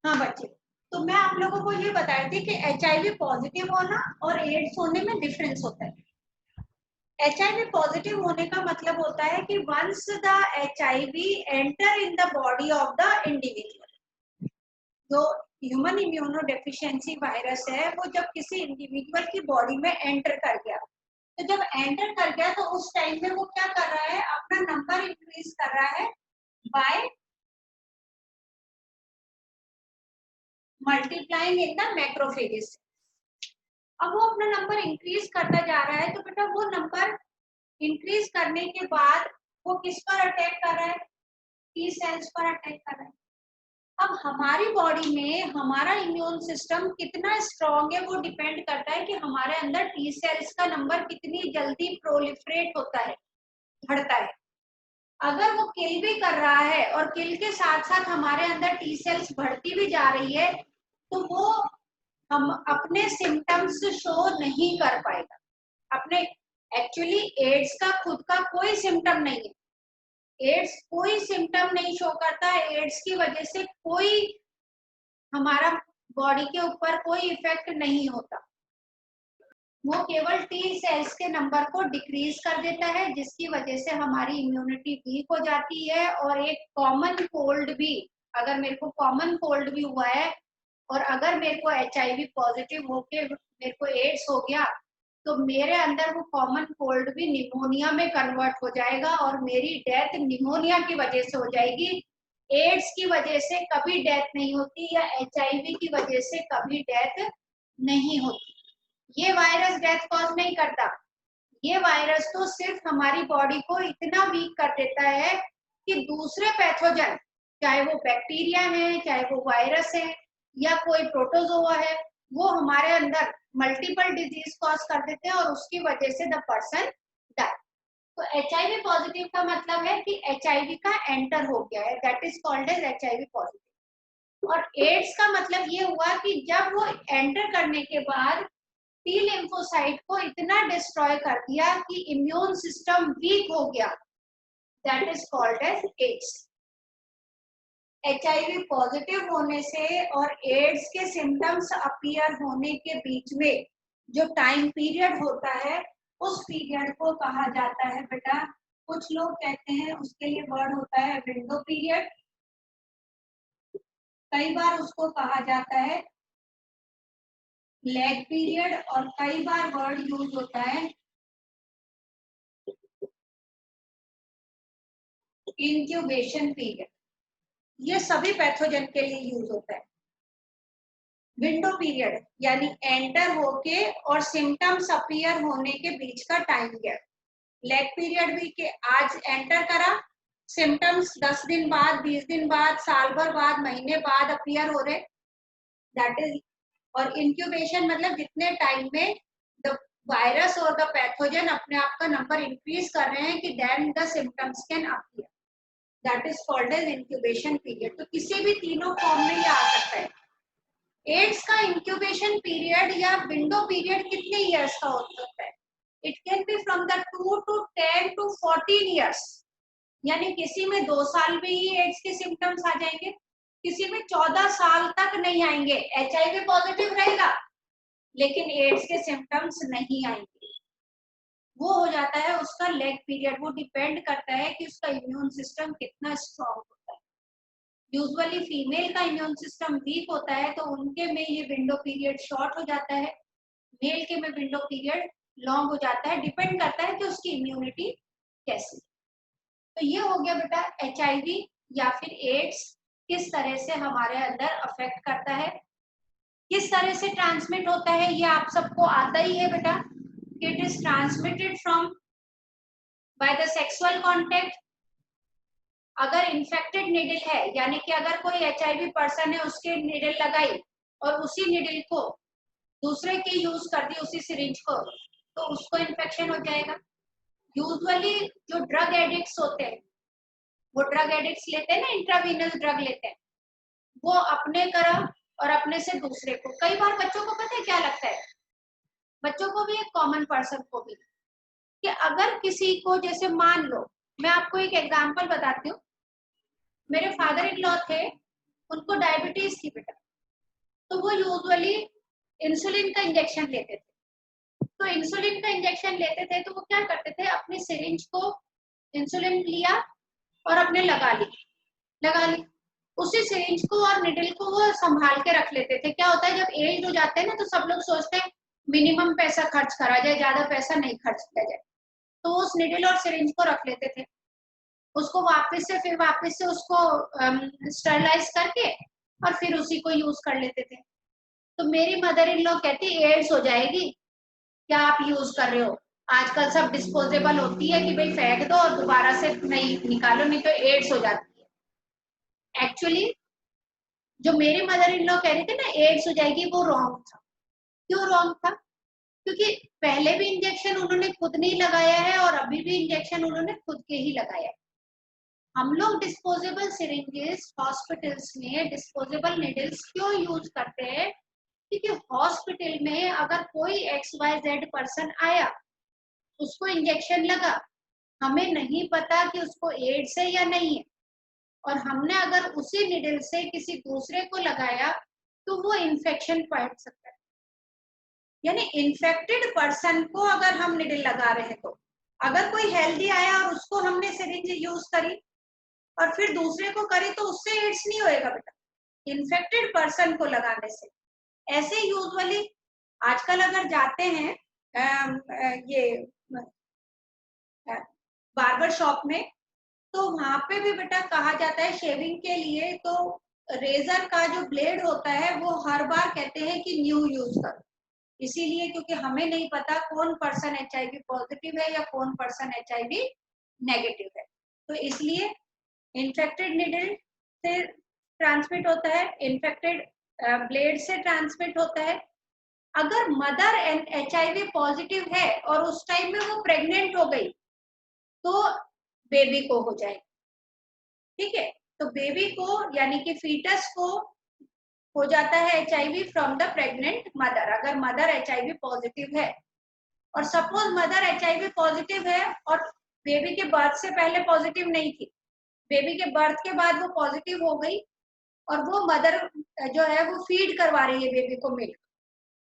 हाँ बच्चे, तो मैं आप लोगों को ये बता रही थी कि HIV पॉजिटिव होना और एड्स होने में डिफरेंस होता है। HIV पॉजिटिव होने का मतलब होता है कि once the HIV enter in the body of the individual, जो ह्यूमन इम्यूनो डेफिशिएंसी वायरस है वो जब किसी इंडिविजुअल की बॉडी में एंटर कर गया, तो जब एंटर कर गया तो उस टाइम में वो क्या कर रहा है, अपना नंबर इंक्रीज कर रहा है by multiplying in the macrophages. अब वो अपना नंबर इंक्रीज करता जा रहा है, तो बेटा वो नंबर इंक्रीज करने के बाद वो किस पर अटैक कर रहा है, टी सेल्स पर अटैक कर रहा है। अब हमारी बॉडी में हमारा इम्यून सिस्टम कितना स्ट्रांग है वो डिपेंड करता है कि हमारे अंदर टी सेल्स का नंबर कितनी जल्दी प्रोलिफरेट होता है, बढ़ता है। अगर वो किल भी कर रहा है और किल के साथ साथ हमारे अंदर टी सेल्स बढ़ती भी जा रही है, तो वो हम अपने सिम्टम्स शो नहीं कर पाएगा अपने। एक्चुअली एड्स का खुद का कोई सिम्टम नहीं है, एड्स कोई सिम्टम नहीं शो करता। एड्स की वजह से कोई हमारा बॉडी के ऊपर कोई इफेक्ट नहीं होता, वो केवल टी सेल्स के नंबर को डिक्रीज कर देता है, जिसकी वजह से हमारी इम्यूनिटी वीक हो जाती है। और एक कॉमन कोल्ड भी, अगर मेरे को कॉमन कोल्ड भी हुआ है और अगर मेरे को HIV पॉजिटिव होके मेरे को एड्स हो गया, तो मेरे अंदर वो कॉमन कोल्ड भी निमोनिया में कन्वर्ट हो जाएगा और मेरी डेथ निमोनिया की वजह से हो जाएगी। एड्स की वजह से कभी डेथ नहीं होती या HIV की वजह से कभी डेथ नहीं होती। ये वायरस डेथ कॉज नहीं करता, ये वायरस तो सिर्फ हमारी बॉडी को इतना वीक कर देता है कि दूसरे पैथोजन, चाहे वो बैक्टीरिया है, चाहे वो वायरस है या कोई प्रोटोजोआ है, वो हमारे अंदर मल्टीपल डिजीज कॉज कर देते हैं और उसकी वजह से द पर्सन डाई। तो HIV पॉजिटिव का मतलब है कि HIV का एंटर हो गया है, that is called as HIV positive. और एड्स का मतलब ये हुआ कि जब वो एंटर करने के बाद टी लिम्फोसाइट को इतना डिस्ट्रॉय कर दिया कि इम्यून सिस्टम वीक हो गया, that is called as AIDS. HIV positive होने से और एड्स के सिम्टम्स अपीयर होने के बीच में जो टाइम पीरियड होता है, उस पीरियड को कहा जाता है बेटा, कुछ लोग कहते हैं उसके लिए वर्ड होता है विंडो पीरियड, कई बार उसको कहा जाता है लैग पीरियड और कई बार वर्ड यूज होता है इंक्यूबेशन पीरियड। ये सभी पैथोजन के लिए यूज होता है। विंडो पीरियड यानी एंटर होके और सिम्टम्स अपीयर होने के बीच का टाइम गैप। लैग पीरियड भी कि आज एंटर करा, सिम्टम्स 10 दिन बाद, 20 दिन बाद, साल भर बाद, महीने बाद अपीयर हो रहे, दैट इज। और इंक्यूबेशन मतलब जितने टाइम में द वायरस और द पैथोजन अपने आप का नंबर इंक्रीज कर रहे हैं कि then the symptoms can appear, that is called as incubation period. तो किसी भी तीनों फॉर्म में ये आ सकता है। एड्स का इंक्यूबेशन पीरियड या विंडो पीरियड कितने इयर्स का हो सकता है? It can be from the 2 to 10 to 14 years, यानी किसी में 2 साल में ही एड्स के सिम्टम्स आ जाएंगे, किसी में 14 साल तक नहीं आएंगे। HIV पॉजिटिव रहेगा लेकिन एड्स के सिम्टम्स नहीं आएंगे, वो हो जाता है उसका लेग पीरियड। वो डिपेंड करता है कि उसका इम्यून सिस्टम कितना स्ट्रॉन्ग होता है। यूजुअली फीमेल का इम्यून सिस्टम वीक होता है तो उनके में ये विंडो पीरियड शॉर्ट हो जाता है, मेल के में विंडो पीरियड लॉन्ग हो जाता है, डिपेंड करता है कि उसकी इम्यूनिटी कैसी। तो ये हो गया बेटा HIV या फिर एड्स किस तरह से हमारे अंदर अफेक्ट करता है, किस तरह से ट्रांसमिट होता है, ये आप सबको आता ही है बेटा। It is transmitted from by the sexual contact. अगर इन्फेक्टेड निडल है, यानी कि अगर कोई HIV पर्सन है उसके निडल लगाई और उसी निडल को दूसरे की यूज कर दी, उसी सिरिंज को, तो उसको इन्फेक्शन हो जाएगा। यूजुअली जो ड्रग एडिक्ट्स होते हैं, वो ड्रग एडिक्ट्स लेते हैं ना, इंट्रावीनस ड्रग लेते हैं, वो अपने करा और अपने से दूसरे को। कई बार बच्चों को पता है क्या लगता है, बच्चों को भी एक कॉमन पर्सन को भी, कि अगर किसी को, जैसे मान लो मैं आपको एक एग्जांपल बताती हूँ, मेरे फादर इन लॉ थे, उनको डायबिटीज थी बेटा, तो वो यूजुअली इंसुलिन का इंजेक्शन लेते थे। तो इंसुलिन का इंजेक्शन लेते थे तो वो क्या करते थे, अपनी सिरिंज को इंसुलिन लिया और अपने लगा ली, उसी सिरिंज को और निडल को वो संभाल के रख लेते थे। क्या होता है जब एज हो जाते हैं ना, तो सब लोग सोचते हैं मिनिमम पैसा खर्च करा जाए, ज्यादा पैसा नहीं खर्च किया जाए, तो उस निडल और सिरिंज को रख लेते थे, उसको वापस से उसको स्टरलाइज करके और फिर उसी को यूज कर लेते थे। तो मेरी मदर इन लॉ कहती एड्स हो जाएगी, क्या आप यूज कर रहे हो, आजकल सब डिस्पोजेबल होती है कि भाई फेंक दो और दोबारा से नहीं निकालो, नहीं तो एड्स हो जाती है। एक्चुअली जो मेरी मदर इन लॉ कह रही थी ना एड्स हो जाएगी, वो रॉन्ग था। क्यों रॉन्ग था? क्योंकि पहले भी इंजेक्शन उन्होंने खुद नहीं लगाया है और अभी भी इंजेक्शन उन्होंने खुद के ही लगाया है। हम लोग डिस्पोजेबल सिरिंजेस हॉस्पिटल्स में डिस्पोजेबल निडल्स क्यों यूज करते हैं? क्योंकि हॉस्पिटल में अगर कोई XYZ पर्सन आया, उसको इंजेक्शन लगा, हमें नहीं पता कि उसको एड्स है या नहीं है, और हमने अगर उसी निडल से किसी दूसरे को लगाया तो वो इन्फेक्शन पड़ सकता है। यानी इन्फेक्टेड पर्सन को अगर हम निडल लगा रहे हैं, तो अगर कोई हेल्दी आया और उसको हमने सिरिंज यूज करी और फिर दूसरे को करी, तो उससे एड्स नहीं होएगा बेटा, इन्फेक्टेड पर्सन को लगाने से। ऐसे यूजुअली आजकल अगर जाते हैं ये बार्बर शॉप में, तो वहां पे भी बेटा कहा जाता है शेविंग के लिए, तो रेजर का जो ब्लेड होता है वो हर बार कहते हैं कि न्यू यूज करो, इसीलिए क्योंकि हमें नहीं पता कौन पर्सन HIV पॉजिटिव है या कौन पर्सन HIV नेगेटिव है। तो इसलिए इन्फेक्टेड निडल से ट्रांसमिट होता है, इन्फेक्टेड ब्लेड से ट्रांसमिट होता है। अगर मदर HIV पॉजिटिव है और उस टाइम में वो प्रेग्नेंट हो गई, तो बेबी को हो जाएगी, ठीक है। तो बेबी को यानी कि फीटस को हो जाता है HIV from the pregnant mother, अगर मदर HIV पॉजिटिव है। और सपोज मदर HIV पॉजिटिव है और बेबी के बर्थ से पहले पॉजिटिव नहीं थी, बेबी के बर्थ के बाद वो पॉजिटिव हो गई और वो मदर जो है वो फीड करवा रही है बेबी को मिल्क,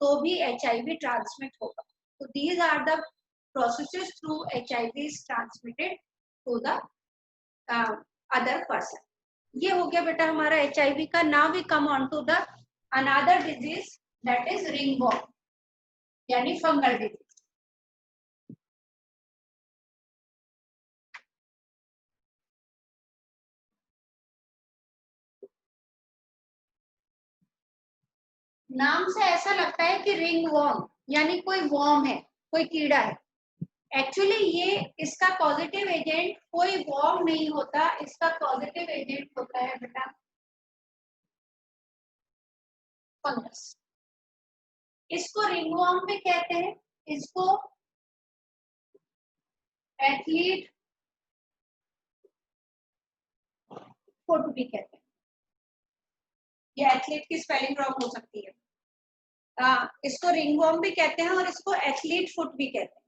तो भी HIV ट्रांसमिट होगा। तो these are the processes through HIV is transmitted to the other person. ये हो गया बेटा हमारा HIV का। Now we come on to the another disease that is ringworm यानी फंगल डिजीज। नाम से ऐसा लगता है कि रिंगवॉर्म यानी कोई वॉर्म है, कोई कीड़ा है। एक्चुअली ये इसका पॉजिटिव एजेंट कोई वॉर्म नहीं होता, इसका पॉजिटिव एजेंट होता है बेटा फंगस। इसको रिंगवॉर्म भी कहते हैं, इसको एथलीट फुट भी कहते हैं। ये एथलीट की स्पेलिंग रॉन्ग हो सकती है। इसको रिंगवॉर्म भी कहते हैं और इसको एथलीट फुट भी कहते हैं।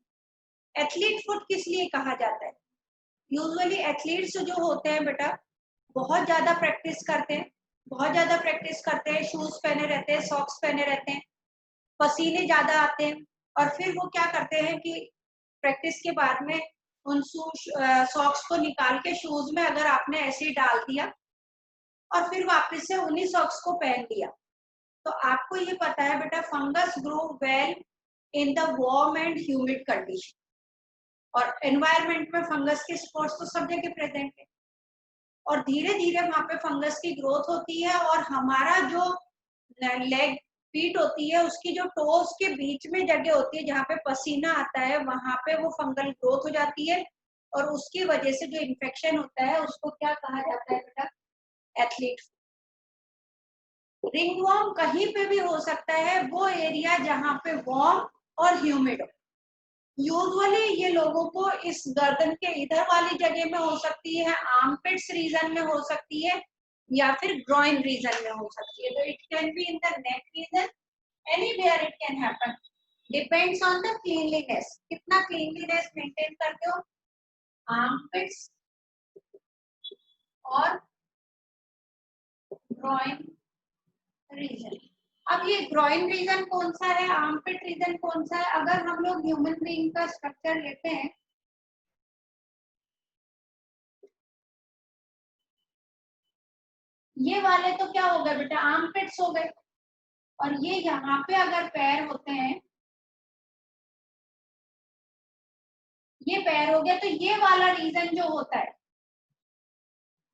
एथलीट फुट किस लिए कहा जाता है? यूजुअली एथलीट्स जो होते हैं बेटा बहुत ज्यादा प्रैक्टिस करते हैं, बहुत ज्यादा प्रैक्टिस करते हैं, शूज पहने रहते हैं, सॉक्स पहने रहते हैं, पसीने ज्यादा आते हैं, और फिर वो क्या करते हैं कि प्रैक्टिस के बाद में उन सॉक्स को निकाल के शूज में अगर आपने ऐसे ही डाल दिया और फिर वापस से उन्हीं सॉक्स को पहन लिया, तो आपको ये पता है बेटा fungus grow well in the warm and humid condition, और एनवायरमेंट में फंगस के स्पॉट्स तो सब जगह प्रेजेंट है, और धीरे धीरे वहां पे फंगस की ग्रोथ होती है, और हमारा जो लेग फीट होती है उसकी जो टोस के बीच में जगह होती है जहाँ पे पसीना आता है, वहां पे वो फंगल ग्रोथ हो जाती है, और उसकी वजह से जो इन्फेक्शन होता है उसको क्या कहा जाता है बेटा? एथलीट। रिंगवॉर्म कहीं पे भी हो सकता है, वो एरिया जहाँ पे वार्म और ह्यूमिड हो। यूजुअली ये लोगों को इस गर्दन के इधर वाली जगह में हो सकती है, आर्मपिट्स रीजन में हो सकती है, या फिर ग्रॉइन रीजन में हो सकती है। तो it can be in the neck region, anywhere it can happen, depends on the cleanliness, कितना क्लीनलीनेस मेंटेन करते हो। आर्मपिट्स और ग्रॉइन रीजन। अब ये ग्रॉइन रीजन कौन सा है, आर्मपिट रीजन कौन सा है? अगर हम लोग ह्यूमन बीइंग का स्ट्रक्चर लेते हैं, ये वाले तो क्या हो गए बेटा, आर्मपिट्स हो गए। और ये यहाँ पे अगर पैर होते हैं, ये पैर हो गया, तो ये वाला रीजन जो होता है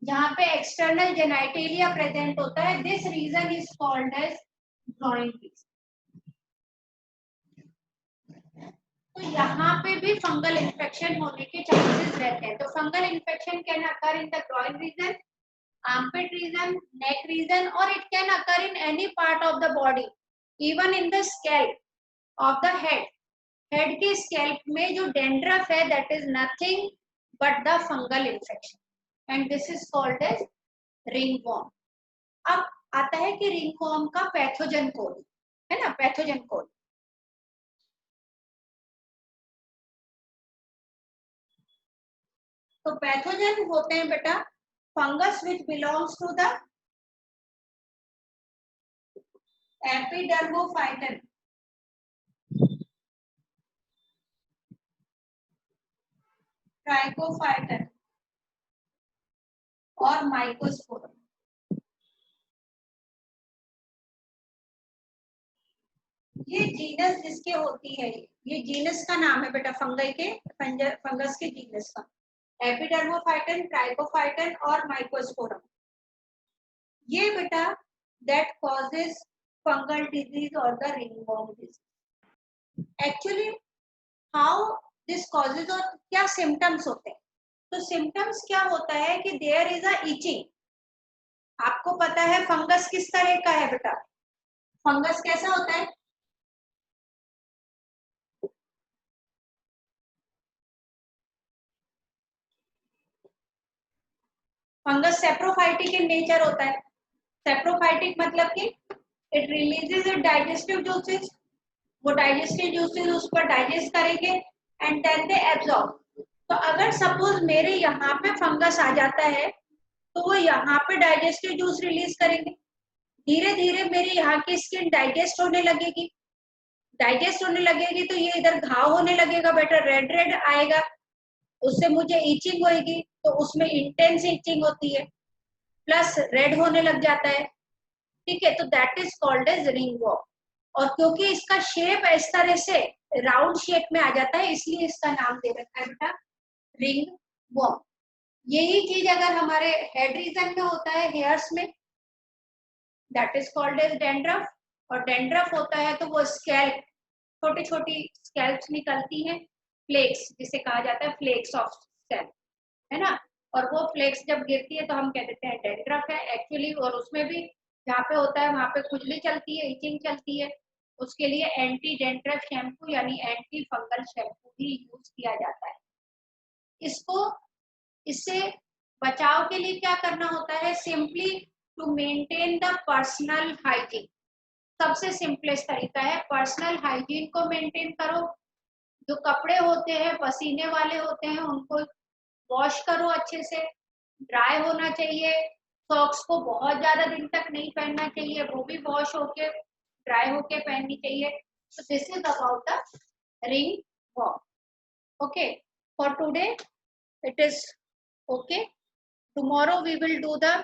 जहाँ पे एक्सटर्नल जेनाइटेलिया प्रेजेंट होता है, this region is called as groin region. तो यहाँ पे भी फंगल इन्फेक्शन होने के चांसेस रहते हैं। तो fungal infection can occur in the groin region, armpit region, neck region, or it can occur in any part of the body, even in the scalp of the head. Head के scalp में जो dandruff है, that is nothing but the fungal infection, and this is called as ringworm. अब आता है कि ringworm का pathogen code है ना, पैथोजन कोड। तो पैथोजन होते हैं बेटा fungus which belongs to the Epidermophyton, trichophyton और माइकोस्पोरम। ये जीनस जिसके होती है, ये जीनस का नाम है बेटा फंगल के, फंगस के जीनस का, एपिडर्मोफाइटन, ट्राइकोफाइटन और माइकोस्पोरम। ये बेटा दैट कॉजेस फंगल डिजीज और the ringworm disease. Actually how this causes, और क्या सिम्टम्स होते हैं? तो सिम्टम्स क्या होता है कि देयर इज अ इचिंग। आपको पता है फंगस किस तरह का है बेटा, फंगस कैसा होता है? फंगस सेप्रोफाइटिक इन नेचर होता है। सेप्रोफाइटिक मतलब कि it releases it digestive juices, वो डाइजेस्टिव जूसेस उस पर डाइजेस्ट करेंगे एंड देन दे एब्जॉर्ब। तो अगर सपोज मेरे यहाँ पे फंगस आ जाता है तो वो यहाँ पे डाइजेस्टिव जूस रिलीज करेंगे, धीरे धीरे मेरी यहाँ की स्किन डाइजेस्ट होने लगेगी, डाइजेस्ट होने लगेगी तो ये इधर घाव होने लगेगा बेटा, रेड रेड आएगा, उससे मुझे ईचिंग होगी, तो उसमें इंटेंस ईचिंग होती है प्लस रेड होने लग जाता है, ठीक है। तो that is called as ringworm. और क्योंकि इसका शेप इस तरह से राउंड शेप में आ जाता है, इसलिए इसका नाम दे रखा है बेटा रिंगवर्म। यही चीज अगर हमारे हेड रीजन में होता है, हेयर्स में, that is called as dandruff. और डैंड्रफ होता है तो वो स्कैल्प, छोटी छोटी स्कैल्प्स निकलती हैं, फ्लेक्स जिसे कहा जाता है, फ्लेक्स ऑफ स्कैल्प, है ना। और वो फ्लेक्स जब गिरती है तो हम कह देते हैं डैंड्रफ है एक्चुअली। और उसमें भी जहाँ पे होता है वहां पे खुजली चलती है, इचिंग चलती है, उसके लिए एंटी डैंड्रफ शैम्पू यानी एंटी फंगल शैम्पू भी यूज किया जाता है। इसको, इससे बचाव के लिए क्या करना होता है? Simply to maintain the personal hygiene. सबसे सिंपलेस्ट तरीका है, पर्सनल हाइजीन को मेंटेन करो। जो कपड़े होते हैं पसीने वाले होते हैं उनको वॉश करो अच्छे से, ड्राई होना चाहिए। सॉक्स को बहुत ज्यादा दिन तक नहीं पहनना चाहिए, वो भी वॉश होके ड्राई होके पहननी चाहिए। So this is about the ringworm. Okay, for today it is okay. Tomorrow we will do the